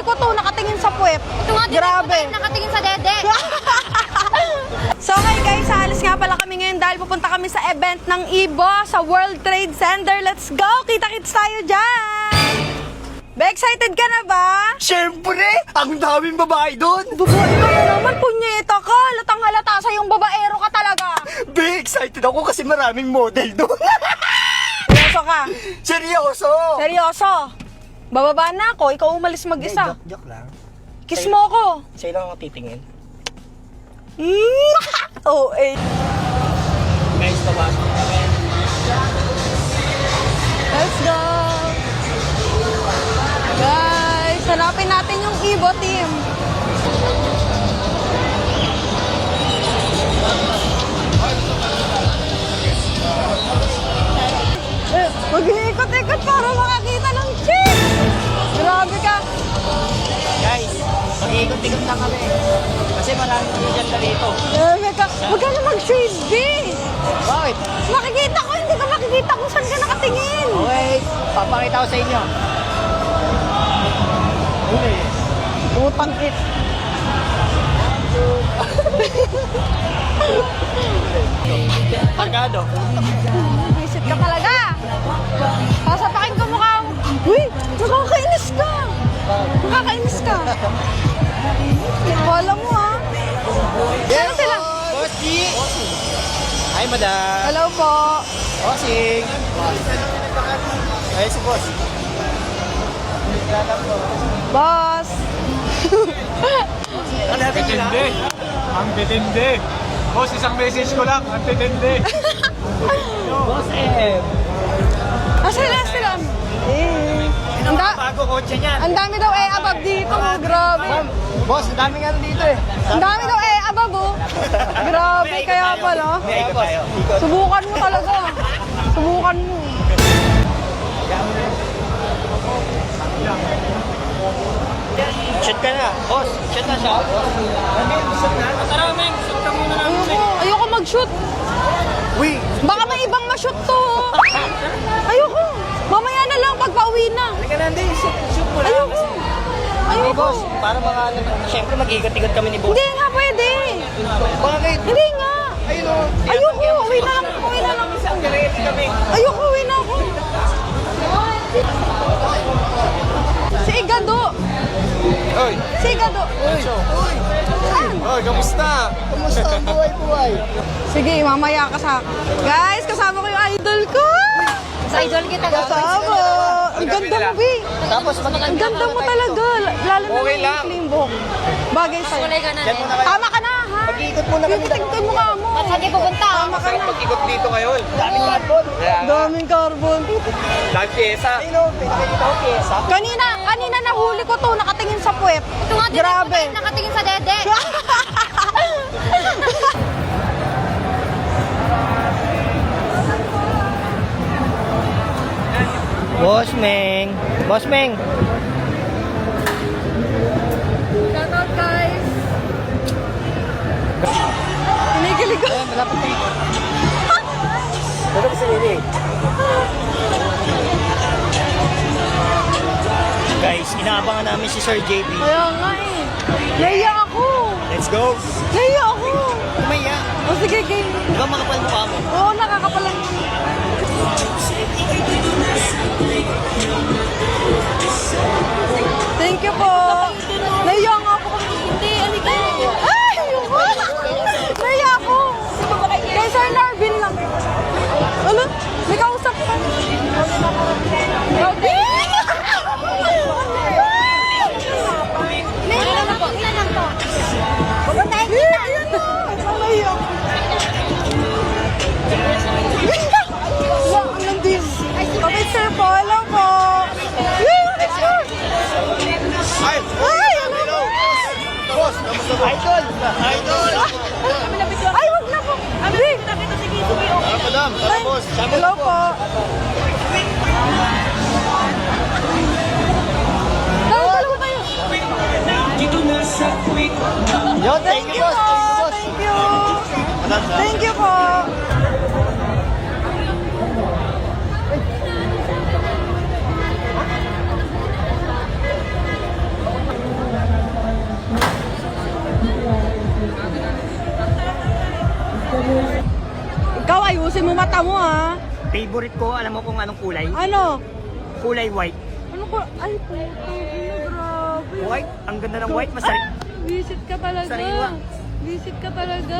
ko to, nakatingin sa puwet. Ito nga din Grabe. nakatingin sa dede. So hi guys, alis nga pala kami ngayon dahil pupunta kami sa event ng Ibo sa World Trade Center. Let's go! Kita-kits tayo dyan! Be, excited ka na ba? Siyempre! Ang daming babae doon! Babae ka na naman, punyeta ka. Latang halata sa yung babaero ka talaga. Be, excited ako kasi maraming model doon! Seryoso ka? Seryoso! Seryoso? Bababa na ako, ikaw umalis mag-isa. Joke lang. Kiss mo ako. Sa'yo lang ako titingin. Oh, eh. Guys, papasok na kami. Let's go! Guys, hanapin natin yung Ibo team. Mag-iikot-ikot para makakita ng chicks! Grabe ka! Guys, mag-iikot-ikot na kami. Kasi maraming bigyan na rito. Grabe ka! Huwag ka na mag-shade, B! Bakit? Makikita ko, hindi ka makikita kung saan ka nakatingin! Okay, papakita ko sa inyo. Utang it! Pagkado? Visit ka talaga! Pasapakin ko mukha mo! Uy! Nakakainis ka! Nakakainis ka! Wala mo ha! Saan sila? Bossy! Hi, madam! Hello po! Bossing! Ay, si boss. Boss! Ang Titindi. Ang titindi. Boss, isang message ko lang. Ang titindi. Boss M! Sila? Bago kotse niyan. Ang dami daw above dito, grabe. Boss, ang dami nga dito eh. Ang dami daw above oh. Grabe, kaya pala. May ikot tayo. Subukan mo talaga. Subukan mo. Shoot ka na. Boss, shoot na siya. Shoot na. Tara, men. Shoot ka muna namin. Ayoko mag-shoot. Uy! Baka may ibang ma-shoot to. Ayoko. Mamaya na lang pag pauwi na. Halika na, hindi. Shoot mo lang. Ayoko. Hey, Ayoko. boss, para mga siyempre mag-ikot-ikot kami ni boss. Hindi nga pwede. Bakit? Hindi nga. Ayun o. Ayoko. Uwi na lang. Uwi na lang. Diretso kami. Ayoko. Uwi na ako. Si Igado. Oy, Si Igado. oy, kamusta? Kumusta ang buhay-buhay? Sige, mamaya ka sa akin. Guys, kasama ko yung idol ko. Sa idol kita. Kasama. Ang ganda mo, B. Tapos Ang ganda mo talaga. Lalo na Okay yung lang. clean buhok. Bagay sa'yo. Kulay ka na. Diyan muna kayo. Tama ka na, ha? Mag-iikot muna kami. Tingnan mo mukha mo. At saan kayo pupunta? Tama ka na. Pag-ikot dito ngayon. Daming cardboard. Daming carbon. Dahil pyesa. Ayun o, pinakikita ko pyesa. Kanina nahuli ko to, nakatingin sa puwet. Ito nga din Grabe. nakatingin sa dede. Boss Meng. Boss Meng. Shout out, guys. Kinikilig ko. Malapit na ito. Ano ba sa lili? Guys, inaabangan namin si Sir JB. Kaya nga eh. Naiya ako. Let's go. Naiya ako. Tumaya. O sige, game. Di ba makapal mukha mo? Oo, nakakapalang. Thank you po. Naiya nga ako. Hindi, alika. Ay, ayoko. Naiya ako. Kay Sir Narvin lang. Ano? May kausap ka. Rowdy! Ilan lang po? Ilan lang po? Pupuntahin kita. Ayan na. Naiya ako. Wow, ang nandis. Kapit sir po. Hello po. Tapusin mo mata mo, ha? Favorite ko, alam mo kung anong kulay? Ano? Kulay white. Ano ko? Ay, putang ina, grabe. White? Ang ganda ng white, masarap. Visit ka talaga. Sariwa. Visit ka talaga.